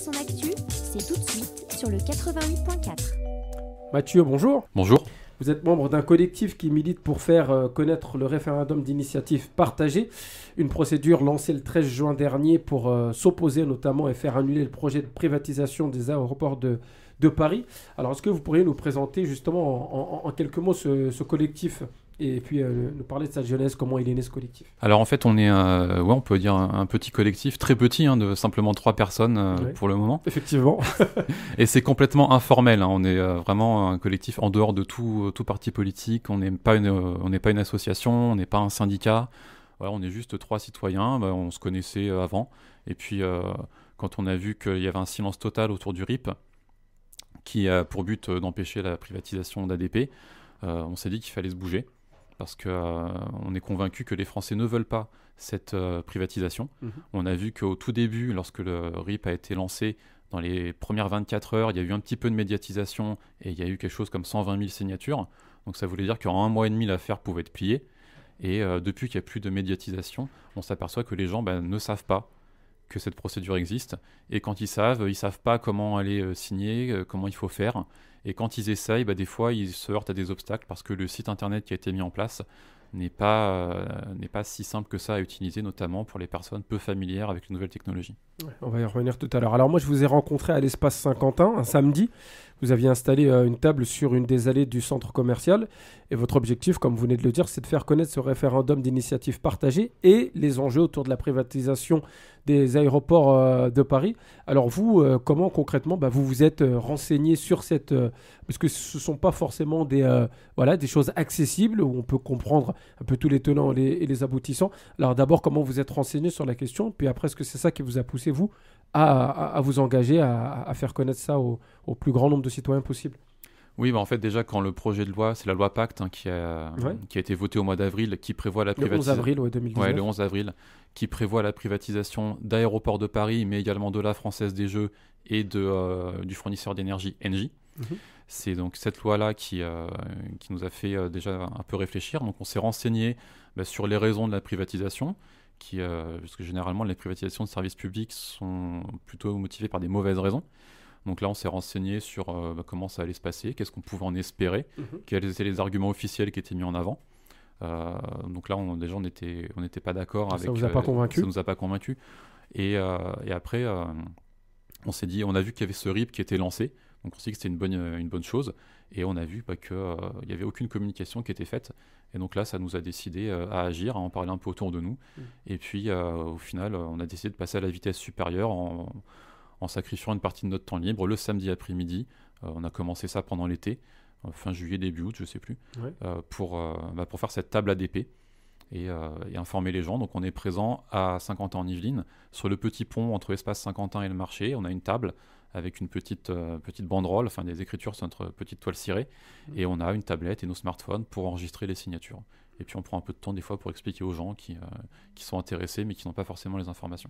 son actu, c'est tout de suite sur le 88.4. Mathieu, bonjour. Bonjour. Vous êtes membre d'un collectif qui milite pour faire connaître le référendum d'initiative partagée, une procédure lancée le 13 juin dernier pour s'opposer notamment et faire annuler le projet de privatisation des aéroports de Paris. Alors, est-ce que vous pourriez nous présenter justement en quelques mots ce collectif et puis nous parler de sa jeunesse, comment il est né ce collectif? Alors en fait, on est, on peut dire un petit collectif, très petit, de simplement 3 personnes pour le moment. Effectivement. Et c'est complètement informel. On est vraiment un collectif en dehors de tout parti politique. On n'est pas une association, on n'est pas un syndicat. Voilà, on est juste 3 citoyens. On se connaissait avant. Et puis, quand on a vu qu'il y avait un silence total autour du RIP, qui a pour but d'empêcher la privatisation d'ADP, on s'est dit qu'il fallait se bouger. Parce qu'on est convaincu que les Français ne veulent pas cette privatisation. On a vu qu'au tout début, lorsque le RIP a été lancé, dans les premières 24 heures, il y a eu un petit peu de médiatisation et il y a eu quelque chose comme 120 000 signatures. Donc ça voulait dire qu'en 1 mois et demi, l'affaire pouvait être pliée. Et depuis qu'il n'y a plus de médiatisation, on s'aperçoit que les gens ne savent pas que cette procédure existe. Et quand ils savent pas comment aller signer, comment il faut faire. Et quand ils essayent, des fois, ils se heurtent à des obstacles parce que le site internet qui a été mis en place n'est pas si simple que ça à utiliser, notamment pour les personnes peu familières avec les nouvelles technologies. Ouais, on va y revenir tout à l'heure. Alors moi, je vous ai rencontré à l'espace Saint-Quentin, un samedi. Vous aviez installé une table sur une des allées du centre commercial. Et votre objectif, comme vous venez de le dire, c'est de faire connaître ce référendum d'initiative partagée et les enjeux autour de la privatisation des aéroports de Paris. Alors vous, comment concrètement vous vous êtes renseigné sur cette... parce que ce ne sont pas forcément des choses accessibles où on peut comprendre un peu tous les tenants et les aboutissants. Alors d'abord, comment vous êtes renseigné sur la question? Puis après, est-ce que c'est ça qui vous a poussé, vous, à vous engager, à faire connaître ça au plus grand nombre de citoyens possible? Oui, en fait, déjà, quand le projet de loi, c'est la loi Pacte qui a été votée au mois d'avril, qui prévoit la privatisation... Le 11 avril 2019. Ouais, le 11 avril, qui prévoit la privatisation d'Aéroports de Paris, mais également de la Française des Jeux et du fournisseur d'énergie Engie. C'est donc cette loi-là qui nous a fait déjà un peu réfléchir. Donc, on s'est renseigné sur les raisons de la privatisation, parce que généralement, les privatisations de services publics sont plutôt motivées par des mauvaises raisons. Donc là, on s'est renseigné sur comment ça allait se passer, qu'est-ce qu'on pouvait en espérer, quels étaient les arguments officiels qui étaient mis en avant. Donc là, on n'était pas d'accord avec... Ça ne vous a pas convaincu? Ça ne nous a pas convaincus. Et après, on s'est dit, on a vu qu'il y avait ce RIP qui était lancé, donc on s'est dit que c'était une bonne chose, et on a vu qu'il n'y avait aucune communication qui était faite. Et donc là, ça nous a décidé à agir, à en parler un peu autour de nous. Et puis, au final, on a décidé de passer à la vitesse supérieure en sacrifiant une partie de notre temps libre le samedi après-midi. On a commencé ça pendant l'été, fin juillet, début août, je ne sais plus, pour faire cette table ADP et informer les gens. Donc on est présent à Saint-Quentin-en-Yvelines, sur le petit pont entre l'espace Saint-Quentin et le marché. On a une table avec une petite banderole, des écritures sur notre petite toile cirée, et on a une tablette et nos smartphones pour enregistrer les signatures. Et puis on prend un peu de temps des fois pour expliquer aux gens qui sont intéressés mais qui n'ont pas forcément les informations.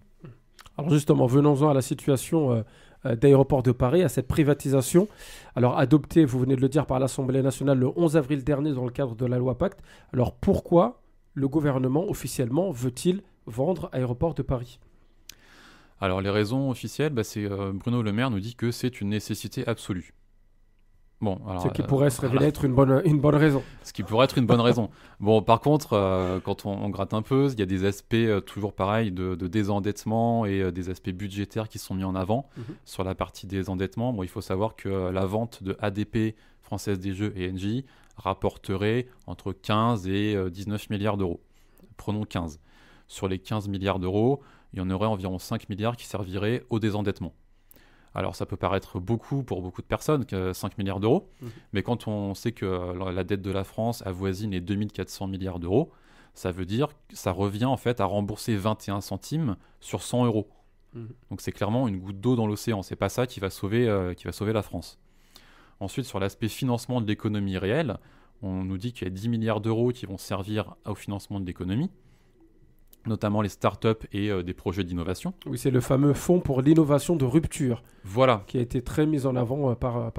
Alors justement, venons-en à la situation d'Aéroports de Paris, à cette privatisation. Alors adoptée, vous venez de le dire, par l'Assemblée nationale le 11 avril dernier dans le cadre de la loi Pacte. Alors pourquoi le gouvernement officiellement veut-il vendre Aéroports de Paris? Alors les raisons officielles, c'est Bruno Le Maire nous dit que c'est une nécessité absolue. Bon, alors, ce qui pourrait se révéler être une bonne raison. Ce qui pourrait être une bonne raison. Bon, par contre, quand on gratte un peu, il y a des aspects toujours pareils de désendettement et des aspects budgétaires qui sont mis en avant sur la partie désendettement. Bon, il faut savoir que la vente de ADP, Française des Jeux et Engie rapporterait entre 15 et 19 milliards d'euros. Prenons 15. Sur les 15 milliards d'euros, il y en aurait environ 5 milliards qui serviraient au désendettement. Alors ça peut paraître beaucoup pour beaucoup de personnes, 5 milliards d'euros, mais quand on sait que la dette de la France avoisine les 2400 milliards d'euros, ça veut dire que ça revient en fait à rembourser 21 centimes sur 100 euros. Donc c'est clairement une goutte d'eau dans l'océan, c'est pas ça qui va sauver la France. Ensuite, sur l'aspect financement de l'économie réelle, on nous dit qu'il y a 10 milliards d'euros qui vont servir au financement de l'économie, notamment les startups et des projets d'innovation. Oui, c'est le fameux fonds pour l'innovation de rupture. Voilà. Qui a été très mis en avant par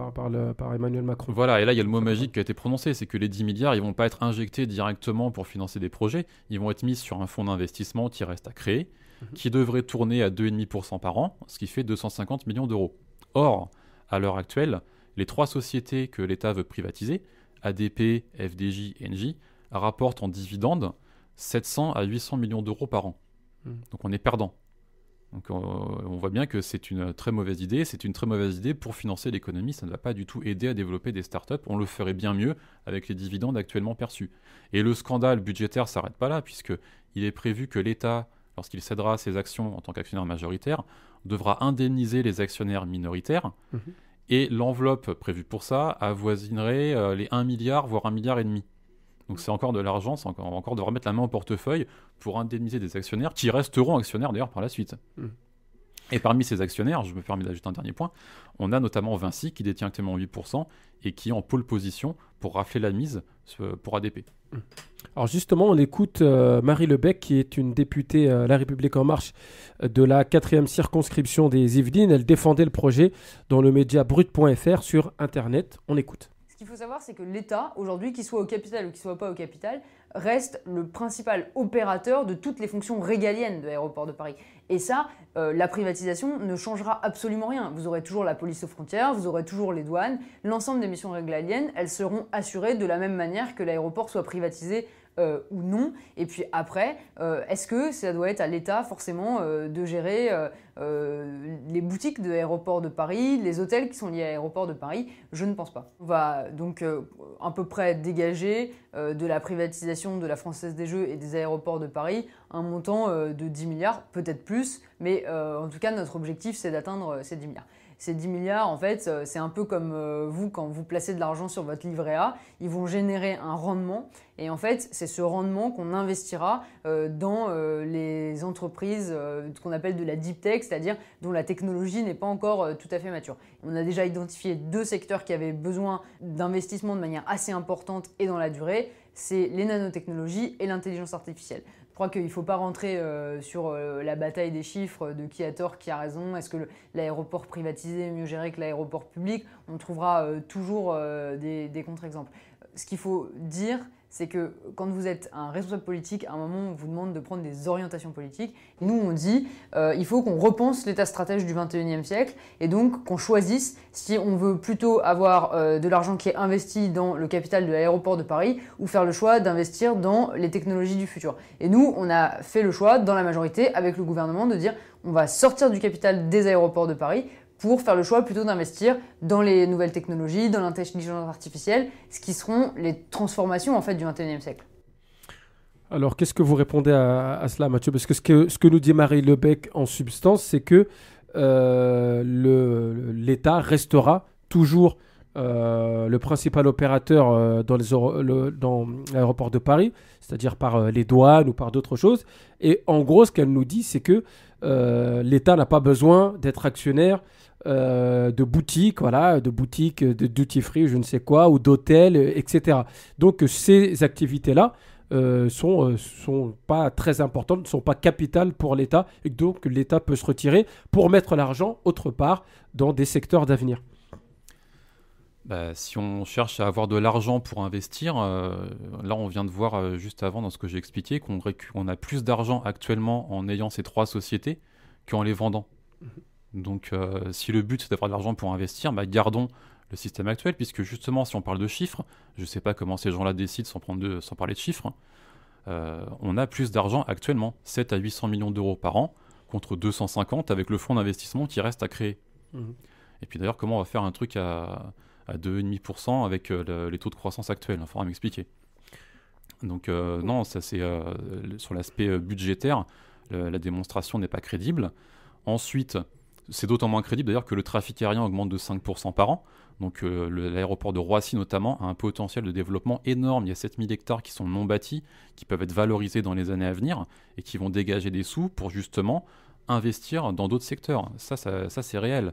Emmanuel Macron. Voilà, et là, il y a le mot magique qui a été prononcé, c'est que les 10 milliards, ils ne vont pas être injectés directement pour financer des projets, ils vont être mis sur un fonds d'investissement qui reste à créer, qui devrait tourner à 2,5% par an, ce qui fait 250 millions d'euros. Or, à l'heure actuelle, les 3 sociétés que l'État veut privatiser, ADP, FDJ, Engie, rapportent en dividendes 700 à 800 millions d'euros par an. Donc on est perdant. Donc on voit bien que c'est une très mauvaise idée. C'est une très mauvaise idée pour financer l'économie. Ça ne va pas du tout aider à développer des startups. On le ferait bien mieux avec les dividendes actuellement perçus. Et le scandale budgétaire ne s'arrête pas là, puisqu'il est prévu que l'État, lorsqu'il cédera ses actions en tant qu'actionnaire majoritaire, devra indemniser les actionnaires minoritaires. Et l'enveloppe prévue pour ça avoisinerait les 1 milliard, voire 1,5 milliard. Donc c'est encore de l'argent, c'est encore de remettre la main au portefeuille pour indemniser des actionnaires qui resteront actionnaires d'ailleurs par la suite. Et parmi ces actionnaires, je me permets d'ajouter un dernier point, on a notamment Vinci qui détient actuellement 8% et qui est en pole position pour rafler la mise pour ADP. Alors justement, on écoute Marie Lebec, qui est une députée La République En Marche de la 4e circonscription des Yvelines. Elle défendait le projet dans le média brut.fr sur Internet. On écoute. Ce qu'il faut savoir, c'est que l'État, aujourd'hui, qu'il soit au capital ou qu'il ne soit pas au capital, reste le principal opérateur de toutes les fonctions régaliennes de l'aéroport de Paris. Et ça, la privatisation ne changera absolument rien. Vous aurez toujours la police aux frontières, vous aurez toujours les douanes. L'ensemble des missions régaliennes, elles seront assurées de la même manière que l'aéroport soit privatisé ou non. Et puis après, est-ce que ça doit être à l'État forcément de gérer les boutiques de l'aéroport de Paris, les hôtels qui sont liés à l'aéroport de Paris? Je ne pense pas. On va donc à peu près dégager de la privatisation de la Française des Jeux et des aéroports de Paris un montant de 10 milliards, peut-être plus, mais en tout cas notre objectif c'est d'atteindre ces 10 milliards. Ces 10 milliards, en fait, c'est un peu comme vous, quand vous placez de l'argent sur votre livret A, ils vont générer un rendement. Et en fait, c'est ce rendement qu'on investira dans les entreprises qu'on appelle de la deep tech, c'est-à-dire dont la technologie n'est pas encore tout à fait mature. On a déjà identifié 2 secteurs qui avaient besoin d'investissement de manière assez importante et dans la durée. C'est les nanotechnologies et l'intelligence artificielle. Je crois qu'il ne faut pas rentrer sur la bataille des chiffres de qui a tort, qui a raison. Est-ce que l'aéroport privatisé est mieux géré que l'aéroport public? On trouvera toujours des contre-exemples. Ce qu'il faut dire, c'est que quand vous êtes un responsable politique, à un moment, on vous demande de prendre des orientations politiques. Nous, on dit il faut qu'on repense l'état stratège du 21e siècle et donc qu'on choisisse si on veut plutôt avoir de l'argent qui est investi dans le capital de l'aéroport de Paris ou faire le choix d'investir dans les technologies du futur. Et nous, on a fait le choix, dans la majorité, avec le gouvernement, de dire on va sortir du capital des aéroports de Paris pour faire le choix plutôt d'investir dans les nouvelles technologies, dans l'intelligence artificielle, ce qui seront les transformations en fait du 21e siècle. Alors, qu'est-ce que vous répondez à cela, Mathieu? Parce que ce que nous dit Marie Lebec en substance, c'est que l'État restera toujours le principal opérateur dans l'aéroport de Paris, c'est-à-dire par les douanes ou par d'autres choses. Et en gros, ce qu'elle nous dit, c'est que l'État n'a pas besoin d'être actionnaire de boutiques, de duty free, je ne sais quoi, ou d'hôtels, etc. Donc ces activités-là sont pas très importantes, ne sont pas capitales pour l'État, et donc l'État peut se retirer pour mettre l'argent autre part dans des secteurs d'avenir. Si on cherche à avoir de l'argent pour investir, là on vient de voir juste avant dans ce que j'ai expliqué qu'on a plus d'argent actuellement en ayant ces 3 sociétés qu'en les vendant. Donc si le but c'est d'avoir de l'argent pour investir, gardons le système actuel, puisque justement si on parle de chiffres, je ne sais pas comment ces gens-là décident sans parler de chiffres, on a plus d'argent actuellement, 7 à 800 millions d'euros par an, contre 250 avec le fonds d'investissement qui reste à créer. Et puis d'ailleurs, comment on va faire un truc à 2,5% avec les taux de croissance actuels? Il faudra m'expliquer. Donc non, ça c'est sur l'aspect budgétaire, la démonstration n'est pas crédible. Ensuite, c'est d'autant moins crédible d'ailleurs que le trafic aérien augmente de 5% par an. Donc l'aéroport de Roissy notamment a un potentiel de développement énorme. Il y a 7000 hectares qui sont non bâtis, qui peuvent être valorisés dans les années à venir et qui vont dégager des sous pour justement investir dans d'autres secteurs. Ça c'est réel.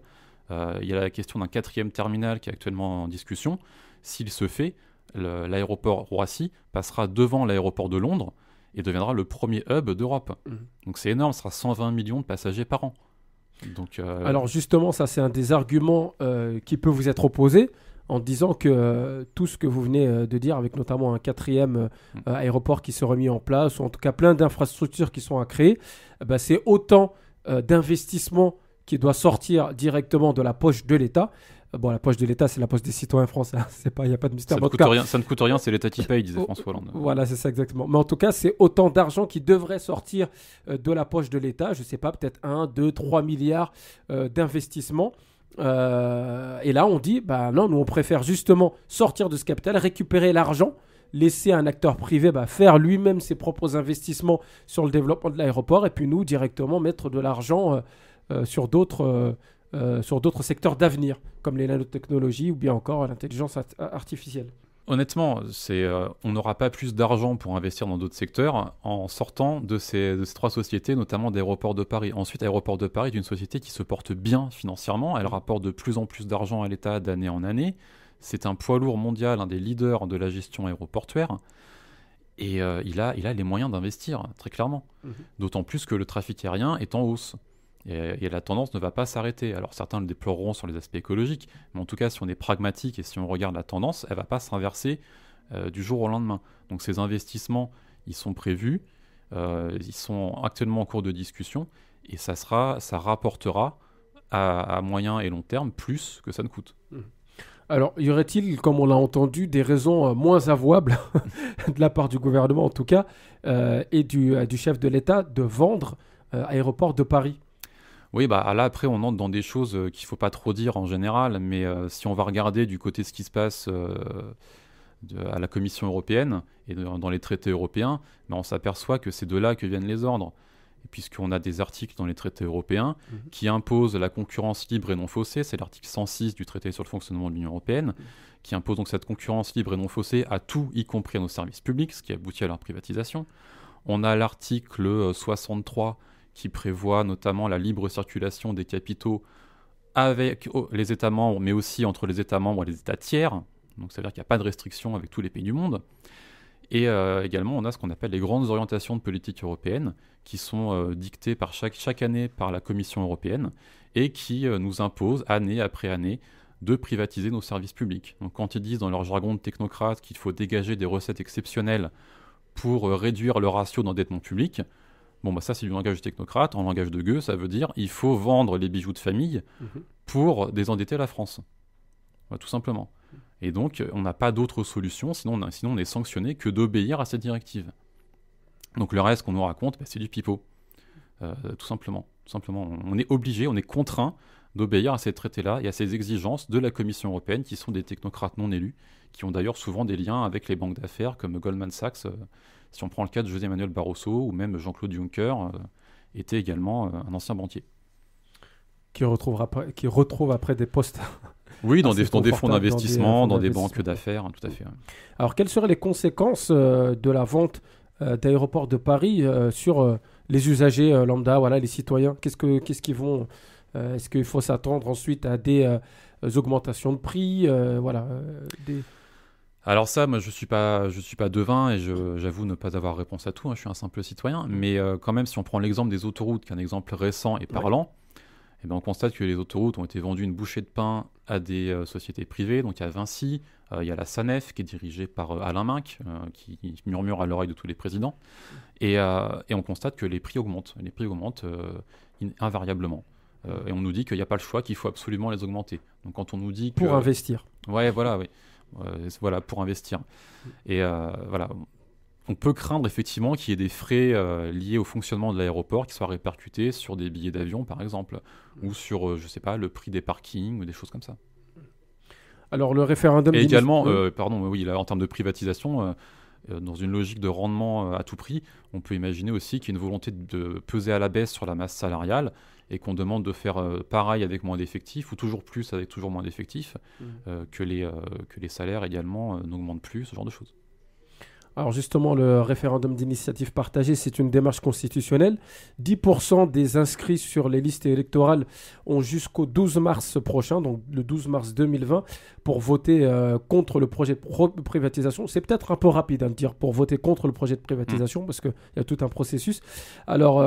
Il y a la question d'un 4e terminal qui est actuellement en discussion. S'il se fait, l'aéroport Roissy passera devant l'aéroport de Londres et deviendra le premier hub d'Europe. Donc c'est énorme, ce sera 120 millions de passagers par an. Donc, alors justement, ça c'est un des arguments qui peut vous être opposé. en disant que tout ce que vous venez de dire, avec notamment un 4e aéroport qui sera mis en place, ou en tout cas plein d'infrastructures qui sont à créer, c'est autant d'investissements qui doit sortir directement de la poche de l'État. Bon, la poche de l'État, c'est la poche des citoyens français. Il n'y a pas de mystère. Ça ne coûte rien, c'est l'État qui paye, disait François Hollande. Voilà, c'est ça exactement. Mais en tout cas, c'est autant d'argent qui devrait sortir de la poche de l'État. Je ne sais pas, peut-être 1, 2, 3 milliards d'investissements. Et là, on dit, non, nous, on préfère justement sortir de ce capital, récupérer l'argent, laisser un acteur privé faire lui-même ses propres investissements sur le développement de l'aéroport, et puis nous, directement, mettre de l'argent sur d'autres secteurs d'avenir, comme les nanotechnologies ou bien encore l'intelligence artificielle. Honnêtement, on n'aura pas plus d'argent pour investir dans d'autres secteurs en sortant de ces 3 sociétés, notamment d'Aéroports de Paris. Ensuite, Aéroports de Paris est une société qui se porte bien financièrement. Elle rapporte de plus en plus d'argent à l'État d'année en année. C'est un poids lourd mondial, un des leaders de la gestion aéroportuaire. Et il a les moyens d'investir, très clairement. D'autant plus que le trafic aérien est en hausse. Et la tendance ne va pas s'arrêter. Alors certains le déploreront sur les aspects écologiques, mais en tout cas, si on est pragmatique et si on regarde la tendance, elle ne va pas s'inverser du jour au lendemain. Donc ces investissements, ils sont prévus, ils sont actuellement en cours de discussion, et ça rapportera à moyen et long terme plus que ça ne coûte. Alors, y aurait-il, comme on l'a entendu, des raisons moins avouables, de la part du gouvernement en tout cas, et du chef de l'État, de vendre Aéroports de Paris ? Oui, là après on entre dans des choses qu'il ne faut pas trop dire en général, mais si on va regarder du côté de ce qui se passe à la Commission européenne et dans les traités européens, on s'aperçoit que c'est de là que viennent les ordres. Et puisqu'on a des articles dans les traités européens qui imposent la concurrence libre et non faussée, c'est l'article 106 du traité sur le fonctionnement de l'Union européenne, qui impose donc cette concurrence libre et non faussée à tout, y compris à nos services publics, ce qui aboutit à leur privatisation. On a l'article 63 qui prévoit notamment la libre circulation des capitaux avec les États membres, mais aussi entre les États membres et les États tiers. Donc ça veut dire qu'il n'y a pas de restriction avec tous les pays du monde. Et également, on a ce qu'on appelle les grandes orientations de politique européenne, qui sont dictées chaque année par la Commission européenne, et qui nous imposent, année après année, de privatiser nos services publics. Donc quand ils disent dans leur jargon de technocrate qu'il faut dégager des recettes exceptionnelles pour réduire le ratio d'endettement public, ça c'est du langage technocrate. En langage de gueux, ça veut dire il faut vendre les bijoux de famille pour désendetter la France. Tout simplement. Et donc, on n'a pas d'autre solution, sinon on est sanctionné que d'obéir à cette directive. Donc le reste qu'on nous raconte, c'est du pipeau. Tout simplement. On est obligé, on est contraint d'obéir à ces traités-là et à ces exigences de la Commission européenne, qui sont des technocrates non élus, qui ont d'ailleurs souvent des liens avec les banques d'affaires comme Goldman Sachs. Si on prend le cas de José Manuel Barroso ou même Jean-Claude Juncker, était également un ancien banquier. Qui retrouve après des postes. Oui, dans des fonds d'investissement, dans des banques d'affaires, tout à fait. Alors, quelles seraient les conséquences de la vente d'Aéroports de Paris sur les usagers lambda, les citoyens ? Qu'est-ce qu'ils vont Est-ce qu'il faut s'attendre ensuite à des augmentations de prix Alors ça, moi je suis pas devin et j'avoue ne pas avoir réponse à tout, je suis un simple citoyen, mais quand même si on prend l'exemple des autoroutes, qui est un exemple récent et parlant, on constate que les autoroutes ont été vendues une bouchée de pain à des sociétés privées, donc il y a Vinci, il y a la SANEF qui est dirigée par Alain Minc, qui murmure à l'oreille de tous les présidents, et on constate que les prix augmentent invariablement. Et on nous dit qu'il n'y a pas le choix, qu'il faut absolument les augmenter. Donc quand on nous dit que... Pour investir. Ouais, voilà, oui. Pour investir. Et on peut craindre effectivement qu'il y ait des frais liés au fonctionnement de l'aéroport qui soient répercutés sur des billets d'avion, par exemple, ou sur, le prix des parkings ou des choses comme ça. Alors le référendum... Et également, en termes de privatisation, dans une logique de rendement à tout prix, on peut imaginer aussi qu'il y a une volonté de peser à la baisse sur la masse salariale et qu'on demande de faire pareil avec moins d'effectifs ou toujours plus avec toujours moins d'effectifs, que les salaires également n'augmentent plus, ce genre de choses. Alors justement, le référendum d'initiative partagée, c'est une démarche constitutionnelle. 10% des inscrits sur les listes électorales ont jusqu'au 12 mars prochain, donc le 12 mars 2020, pour voter contre le projet de privatisation. C'est peut-être un peu rapide de dire pour voter contre le projet de privatisation, parce qu'il y a tout un processus. Alors,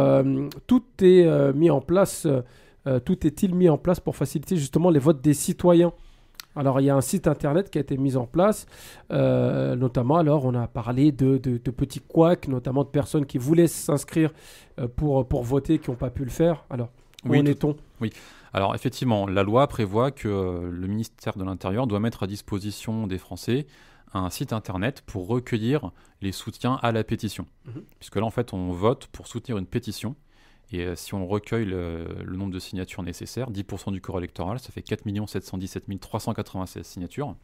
tout est mis en place, tout est-il mis en place pour faciliter justement les votes des citoyens Alors, il y a un site internet qui a été mis en place, notamment, alors, on a parlé de petits couacs, notamment de personnes qui voulaient s'inscrire pour voter, qui n'ont pas pu le faire. Alors, où en est-on ? Oui. Alors, effectivement, la loi prévoit que le ministère de l'Intérieur doit mettre à disposition des Français un site internet pour recueillir les soutiens à la pétition. Puisque là, en fait, on vote pour soutenir une pétition. Et si on recueille le nombre de signatures nécessaires, 10% du corps électoral, ça fait 4 717 396 signatures.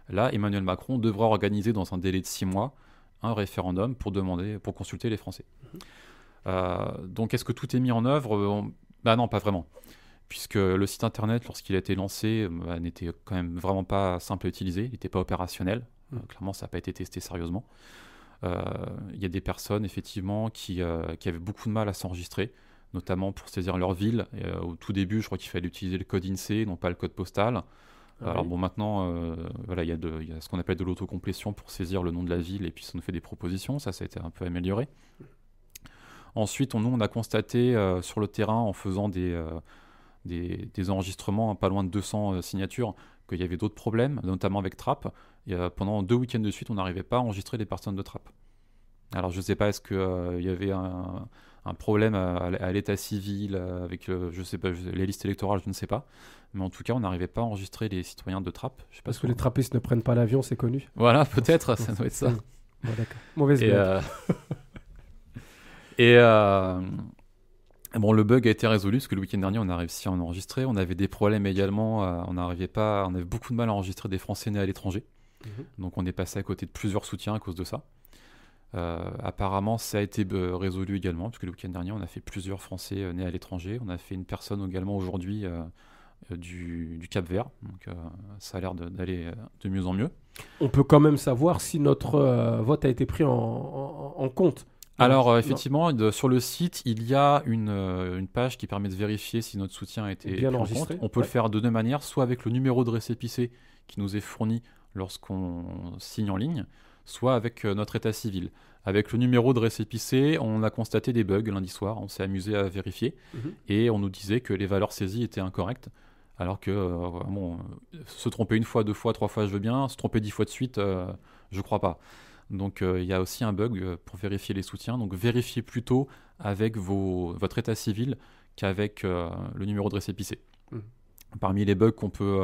Là, Emmanuel Macron devra organiser dans un délai de 6 mois un référendum pour consulter les Français. Donc, est-ce que tout est mis en œuvre ? Non, pas vraiment. Puisque le site internet, lorsqu'il a été lancé, n'était quand même vraiment pas simple à utiliser, il n'était pas opérationnel. Clairement, ça n'a pas été testé sérieusement. Il y a des personnes, effectivement, qui avaient beaucoup de mal à s'enregistrer, notamment pour saisir leur ville. Au tout début, je crois qu'il fallait utiliser le code INSEE, non pas le code postal. Alors bon, maintenant, il y a ce qu'on appelle de l'autocomplétion pour saisir le nom de la ville, et puis ça nous fait des propositions. Ça a été un peu amélioré. Ensuite, on a constaté sur le terrain, en faisant des enregistrements, pas loin de 200 signatures, qu'il y avait d'autres problèmes, notamment avec Trappes. Pendant 2 week-ends de suite, on n'arrivait pas à enregistrer les personnes de Trappes. Alors je ne sais pas, est-ce qu'il y avait un problème à l'état civil, avec je sais pas, les listes électorales, je ne sais pas. Mais en tout cas, on n'arriait pas à enregistrer les citoyens de Trappes. Parce que les trappistes ne prennent pas l'avion, c'est connu. Voilà, peut-être, ça doit être ça. Bon, d'accord. Mauvaise blague. Bon, le bug a été résolu parce que le week-end dernier, on a réussi à en enregistrer. On avait des problèmes également. On avait beaucoup de mal à enregistrer des Français nés à l'étranger. Donc, on est passé à côté de plusieurs soutiens à cause de ça. Apparemment, ça a été résolu également, parce que le week-end dernier, on a fait plusieurs Français nés à l'étranger. On a fait une personne également aujourd'hui du Cap-Vert. Donc, ça a l'air d'aller de mieux en mieux. On peut quand même savoir si notre vote a été pris en compte. Alors, effectivement, sur le site, il y a une page qui permet de vérifier si notre soutien a été bien pris en enregistré. compte. On peut le faire de deux manières, soit avec le numéro de récépissé qui nous est fourni lorsqu'on signe en ligne, soit avec notre état civil. Avec le numéro de récépissé, on a constaté des bugs lundi soir, on s'est amusé à vérifier, et on nous disait que les valeurs saisies étaient incorrectes, alors que se tromper une fois, 2 fois, 3 fois, je veux bien, se tromper 10 fois de suite, je crois pas. Donc il y a aussi un bug pour vérifier les soutiens, donc vérifiez plutôt avec votre état civil qu'avec le numéro de récépissé. Parmi les bugs qu'on peut...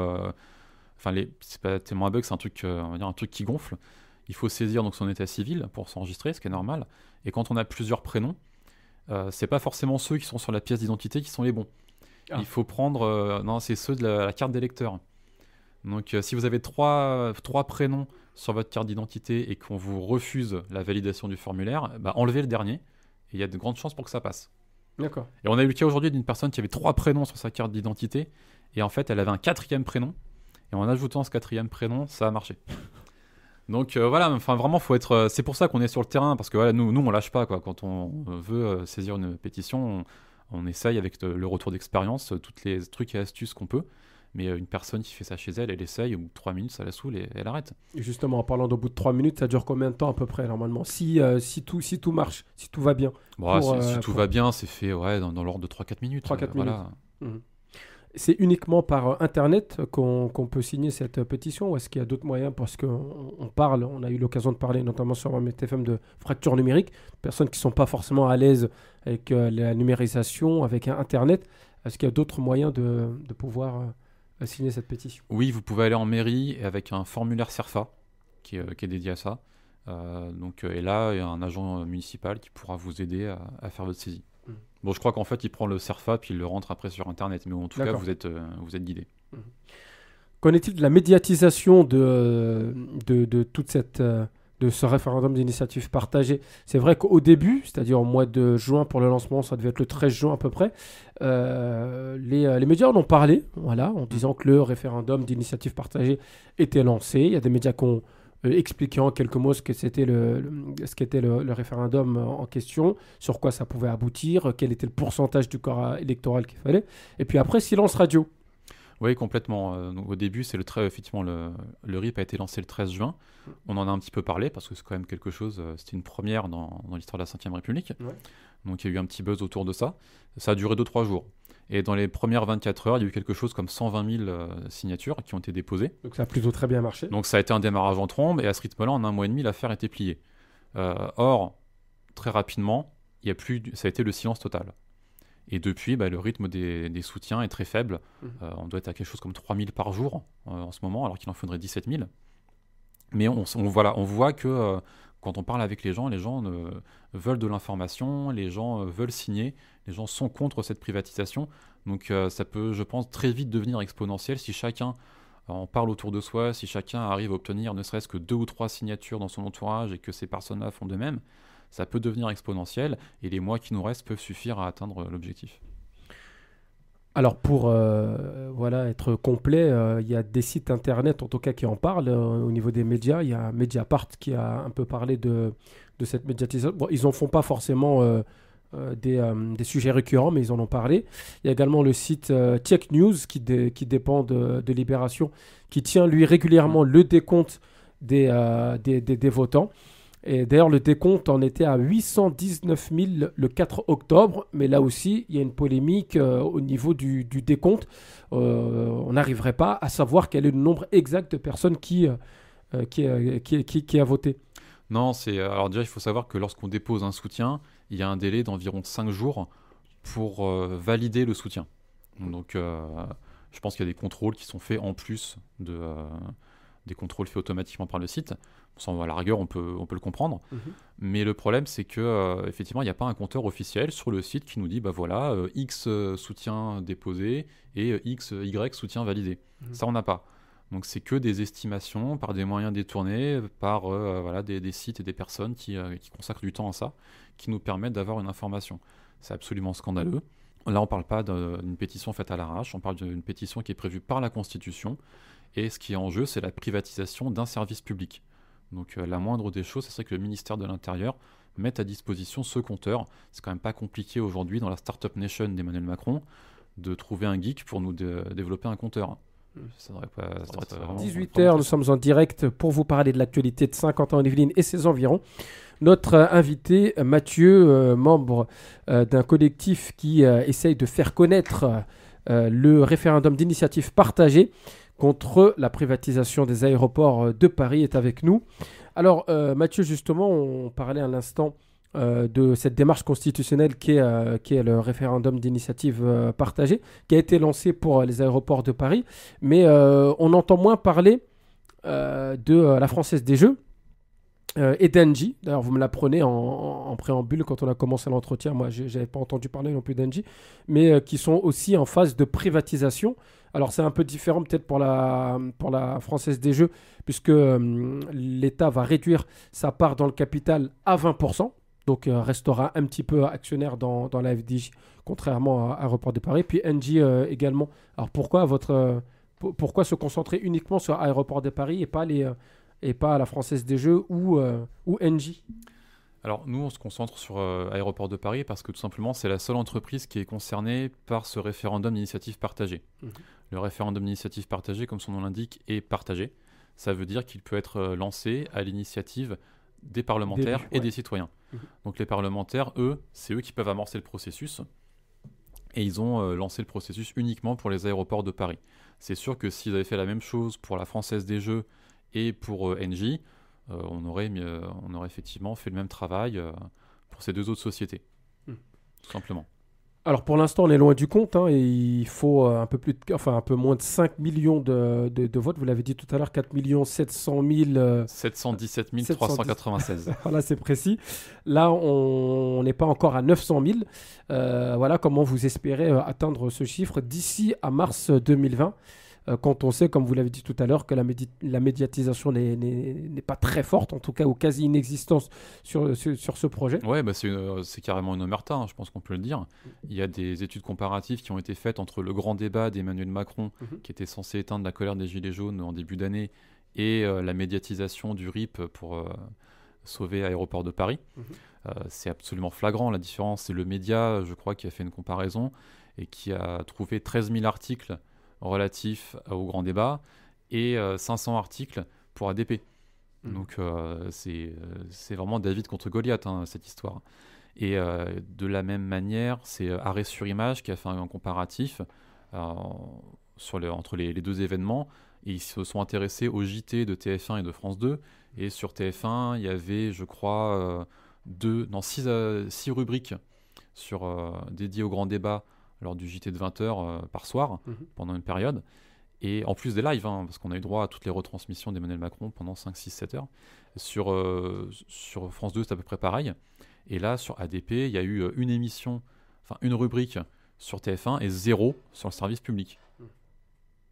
c'est pas tellement un bug, c'est on va dire un truc qui gonfle. Il faut saisir donc son état civil pour s'enregistrer, ce qui est normal. Et quand on a plusieurs prénoms, c'est pas forcément ceux qui sont sur la pièce d'identité qui sont les bons. Il faut prendre... non, c'est ceux de la carte d'électeur. Donc si vous avez trois prénoms sur votre carte d'identité et qu'on vous refuse la validation du formulaire, enlevez le dernier, et il y a de grandes chances pour que ça passe. D'accord. Et on a eu le cas aujourd'hui d'une personne qui avait 3 prénoms sur sa carte d'identité, et en fait elle avait un 4e prénom, et en ajoutant ce 4e prénom, ça a marché. Donc voilà, vraiment faut être... c'est pour ça qu'on est sur le terrain, parce que voilà, nous on lâche pas, quoi. Quand on veut saisir une pétition, on essaye avec le retour d'expérience, toutes les trucs et astuces qu'on peut. Mais une personne qui fait ça chez elle, elle essaye, au bout de 3 minutes, ça la saoule et elle arrête. Et justement, en parlant d'au bout de 3 minutes, ça dure combien de temps à peu près, normalement, si tout marche, si tout va bien si tout va bien, c'est fait dans l'ordre de 3-4 minutes. 3-4 minutes. C'est uniquement par Internet qu'on peut signer cette pétition, ou est-ce qu'il y a d'autres moyens? Parce on a eu l'occasion de parler, notamment sur MTFM, de fracture numérique, personnes qui ne sont pas forcément à l'aise avec la numérisation, avec Internet. Est-ce qu'il y a d'autres moyens de pouvoir... signer cette pétition? Oui, vous pouvez aller en mairie avec un formulaire CERFA qui est dédié à ça. Et là, il y a un agent municipal qui pourra vous aider à faire votre saisie. Bon, je crois qu'en fait, il prend le CERFA puis il le rentre après sur Internet. Mais en tout cas, vous êtes guidé. Qu'en est-il de la médiatisation de toute cette... de ce référendum d'initiative partagée? C'est vrai qu'au début, c'est-à-dire au mois de juin pour le lancement, ça devait être le 13 juin à peu près, les médias en ont parlé, en disant que le référendum d'initiative partagée était lancé. Il y a des médias qui ont expliqué en quelques mots ce qu'était le référendum en question, sur quoi ça pouvait aboutir, quel était le pourcentage du corps électoral qu'il fallait. Et puis après, silence radio. Oui, complètement. Donc, au début, effectivement, le RIP a été lancé le 13 juin. On en a un petit peu parlé parce que c'est quand même quelque chose, c'était une première dans l'histoire de la Ve République. Ouais. Donc il y a eu un petit buzz autour de ça. Ça a duré 2-3 jours. Et dans les premières 24 heures, il y a eu quelque chose comme 120 000 signatures qui ont été déposées. Donc ça a plutôt très bien marché. Donc ça a été un démarrage en trombe, et à ce rythme-là, en 1 mois et demi, l'affaire était pliée. Or, très rapidement, ça a été le silence total. Et depuis, le rythme des soutiens est très faible. On doit être à quelque chose comme 3 000 par jour en ce moment, alors qu'il en faudrait 17 000. Mais on voit que quand on parle avec les gens veulent de l'information, les gens veulent signer, les gens sont contre cette privatisation. Donc ça peut, je pense, très vite devenir exponentiel si chacun en parle autour de soi, si chacun arrive à obtenir ne serait-ce que 2 ou 3 signatures dans son entourage et que ces personnes-là font de même. Ça peut devenir exponentiel et les mois qui nous restent peuvent suffire à atteindre l'objectif. Alors pour être complet, il y a des sites internet en tout cas qui en parlent au niveau des médias. Il y a Mediapart qui a un peu parlé de cette médiatisation. Bon, ils n'en font pas forcément des sujets récurrents, mais ils en ont parlé. Il y a également le site Check News qui dépend de Libération, qui tient lui régulièrement le décompte des votants. Et d'ailleurs, le décompte en était à 819 000 le 4 octobre. Mais là aussi, il y a une polémique au niveau du décompte. On n'arriverait pas à savoir quel est le nombre exact de personnes qui a voté. Non, alors déjà, il faut savoir que lorsqu'on dépose un soutien, il y a un délai d'environ 5 jours pour valider le soutien. Donc, je pense qu'il y a des contrôles qui sont faits en plus des contrôles faits automatiquement par le site. À la rigueur, on peut le comprendre. Mais le problème, c'est que effectivement, il n'y a pas un compteur officiel sur le site qui nous dit X soutien déposé et Y soutien validé. Ça, on n'a pas. Donc, c'est que des estimations par des moyens détournés, par des sites et des personnes qui consacrent du temps à ça, qui nous permettent d'avoir une information. C'est absolument scandaleux. Là, on ne parle pas d'une pétition faite à l'arrache, on parle d'une pétition qui est prévue par la Constitution. Et ce qui est en jeu, c'est la privatisation d'un service public. Donc la moindre des choses, ce serait que le ministère de l'Intérieur mette à disposition ce compteur. C'est quand même pas compliqué aujourd'hui dans la Startup Nation d'Emmanuel Macron de trouver un geek pour nous développer un compteur. Ça devrait pas, 18h, nous sommes en direct pour vous parler de l'actualité de Saint-Quentin-en-Yvelines et ses environs. Notre invité, Mathieu, membre d'un collectif qui essaye de faire connaître le référendum d'initiative partagée contre la privatisation des aéroports de Paris, est avec nous. Alors, Mathieu, justement, on parlait à l'instant de cette démarche constitutionnelle qui est le référendum d'initiative partagée, qui a été lancé pour les aéroports de Paris, mais on entend moins parler de la Française des Jeux et d'Engie. D'ailleurs, vous me l'apprenez en préambule quand on a commencé l'entretien. Moi, je n'avais pas entendu parler non plus d'Engie, mais qui sont aussi en phase de privatisation. Alors, c'est un peu différent peut-être pour la Française des Jeux, puisque l'État va réduire sa part dans le capital à 20%. Donc, restera un petit peu actionnaire dans la FDJ, contrairement à Aéroport de Paris. Puis Engie également. Alors, pourquoi se concentrer uniquement sur Aéroport de Paris et pas la Française des Jeux ou Engie? Alors, nous, on se concentre sur Aéroport de Paris parce que tout simplement, c'est la seule entreprise qui est concernée par ce référendum d'initiative partagée. Le référendum d'initiative partagée, comme son nom l'indique, est partagé. Ça veut dire qu'il peut être lancé à l'initiative des parlementaires et des citoyens. Donc les parlementaires, c'est eux qui peuvent amorcer le processus. Et ils ont lancé le processus uniquement pour les aéroports de Paris. C'est sûr que s'ils avaient fait la même chose pour la Française des Jeux et pour Engie, on aurait effectivement fait le même travail pour ces deux autres sociétés. Tout simplement. Alors pour l'instant, on est loin du compte, et il faut un peu moins de 5 millions de votes. Vous l'avez dit tout à l'heure, 4 700 000... 717 396. Voilà, c'est précis. Là, on n'est pas encore à 900 000. Voilà comment vous espérez atteindre ce chiffre d'ici à mars 2020. Quand on sait, comme vous l'avez dit tout à l'heure, que la médiatisation n'est pas très forte, en tout cas, ou quasi inexistante sur ce projet. Ouais, c'est carrément une omerta, je pense qu'on peut le dire. Il y a des études comparatives qui ont été faites entre le grand débat d'Emmanuel Macron, qui était censé éteindre la colère des Gilets jaunes en début d'année, et la médiatisation du RIP pour sauver Aéroport de Paris. C'est absolument flagrant, la différence. C'est le média, je crois, qui a fait une comparaison et qui a trouvé 13 000 articles relatif au grand débat et 500 articles pour ADP. Donc c'est vraiment David contre Goliath, cette histoire. Et de la même manière, c'est Arrêt sur Image qui a fait un comparatif entre les deux événements. Et ils se sont intéressés au JT de TF1 et de France 2. Et sur TF1, il y avait, je crois, 6 rubriques dédiées au grand débat lors du JT de 20h par soir, pendant une période. Et en plus des lives, parce qu'on a eu droit à toutes les retransmissions d'Emmanuel Macron pendant 5, 6, 7 heures. Sur France 2, c'est à peu près pareil. Et là, sur ADP, il y a eu une rubrique sur TF1 et 0 sur le service public.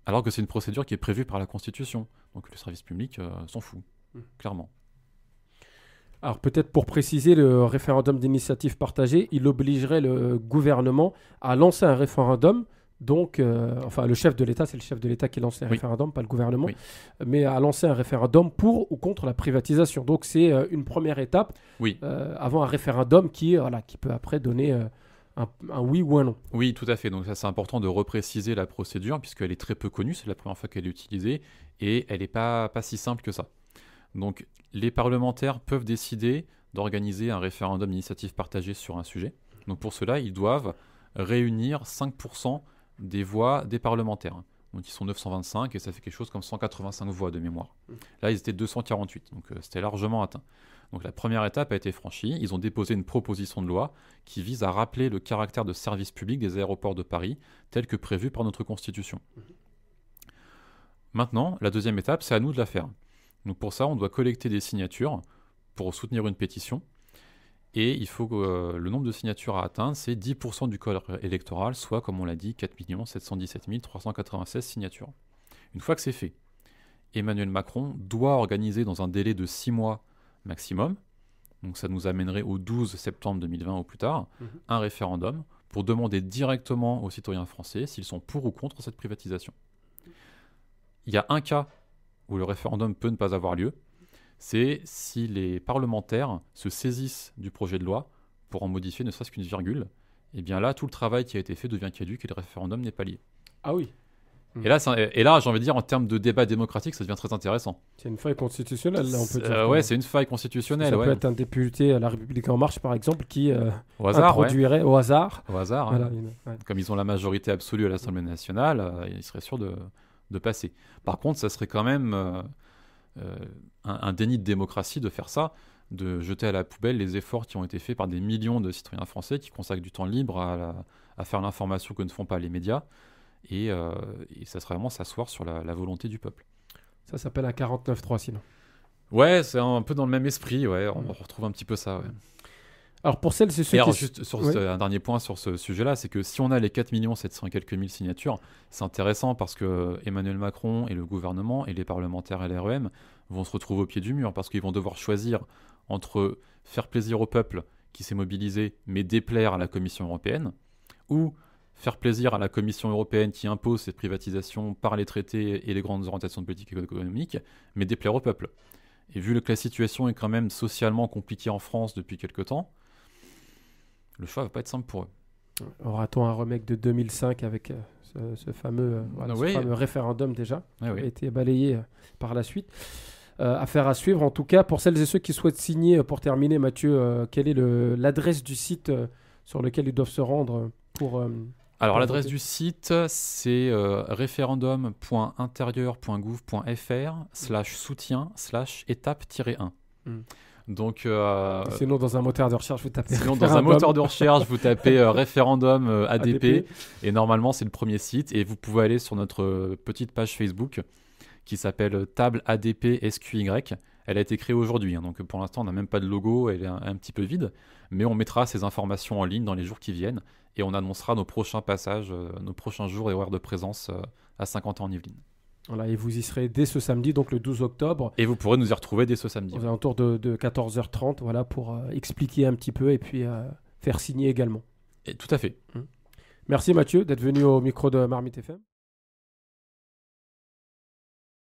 Alors que c'est une procédure qui est prévue par la Constitution. Donc le service public s'en fout, clairement. Alors peut-être pour préciser, le référendum d'initiative partagée, il obligerait le gouvernement à lancer un référendum. Donc, le chef de l'État, c'est le chef de l'État qui lance les référendums, pas le gouvernement, mais à lancer un référendum pour ou contre la privatisation. Donc, c'est une première étape avant un référendum qui peut après donner un oui ou un non. Oui, tout à fait. Donc, ça, c'est important de repréciser la procédure puisqu'elle est très peu connue. C'est la première fois qu'elle est utilisée et elle n'est pas si simple que ça. Donc, les parlementaires peuvent décider d'organiser un référendum d'initiative partagée sur un sujet. Donc, pour cela, ils doivent réunir 5% des voix des parlementaires. Donc ils sont 925 et ça fait quelque chose comme 185 voix de mémoire. Là, ils étaient 248, donc c'était largement atteint. Donc la première étape a été franchie. Ils ont déposé une proposition de loi qui vise à rappeler le caractère de service public des aéroports de Paris tel que prévu par notre Constitution. Maintenant, la deuxième étape, c'est à nous de la faire. Donc pour ça, on doit collecter des signatures pour soutenir une pétition. Et il faut que le nombre de signatures à atteindre, c'est 10% du corps électoral, soit, comme on l'a dit, 4 717 396 signatures. Une fois que c'est fait, Emmanuel Macron doit organiser dans un délai de 6 mois maximum, donc ça nous amènerait au 12 septembre 2020 au plus tard, un référendum pour demander directement aux citoyens français s'ils sont pour ou contre cette privatisation. Il y a un cas où le référendum peut ne pas avoir lieu, c'est si les parlementaires se saisissent du projet de loi pour en modifier ne serait-ce qu'une virgule, et bien là, tout le travail qui a été fait devient caduc et le référendum n'est pas lié. Ah oui. Et là, j'ai envie de dire, en termes de débat démocratique, ça devient très intéressant. C'est une faille constitutionnelle, là, on peut dire. Ouais, c'est une faille constitutionnelle. Ça peut être un député à La République En Marche, par exemple, qui au hasard, introduirait au hasard. Au hasard, voilà, comme ils ont la majorité absolue à l'Assemblée nationale, ils seraient sûrs de passer. Par contre, ça serait quand même un déni de démocratie de faire ça, de jeter à la poubelle les efforts qui ont été faits par des millions de citoyens français qui consacrent du temps libre à faire l'information que ne font pas les médias. Et ça serait vraiment s'asseoir sur la volonté du peuple. Ça s'appelle un 49-3 sinon. Ouais, c'est un peu dans le même esprit, on retrouve un petit peu ça. Ouais. Alors pour celles et ceux alors juste sur un dernier point sur ce sujet-là, c'est que si on a les 4 700 et quelques mille signatures, c'est intéressant parce que Emmanuel Macron et le gouvernement et les parlementaires LREM vont se retrouver au pied du mur parce qu'ils vont devoir choisir entre faire plaisir au peuple qui s'est mobilisé mais déplaire à la Commission européenne ou faire plaisir à la Commission européenne qui impose cette privatisation par les traités et les grandes orientations de politique économique, mais déplaire au peuple. Et vu que la situation est quand même socialement compliquée en France depuis quelque temps, le choix ne va pas être simple pour eux. Aura-t-on un remake de 2005 avec ce fameux référendum déjà qui a été balayé par la suite. Affaire à suivre. En tout cas, pour celles et ceux qui souhaitent signer, pour terminer, Mathieu, quelle est l'adresse du site sur lequel ils doivent se rendre pour... Alors, l'adresse du site, c'est référendum.intérieur.gouv.fr/soutien/étape-1. Donc, sinon, dans un moteur de recherche, vous tapez référendum ADP. Et normalement, c'est le premier site. Et vous pouvez aller sur notre petite page Facebook qui s'appelle Table ADP SQY. Elle a été créée aujourd'hui. Donc, pour l'instant, on n'a même pas de logo. Elle est un petit peu vide. Mais on mettra ces informations en ligne dans les jours qui viennent. Et on annoncera nos prochains passages, nos prochains jours et horaires de présence à Saint-Quentin en Yvelines. Voilà, et vous y serez dès ce samedi, donc le 12 octobre. Et vous pourrez nous y retrouver dès ce samedi. Aux alentours de 14h30, voilà, pour expliquer un petit peu et puis faire signer également. Et tout à fait. Merci Mathieu d'être venu au micro de Marmite FM.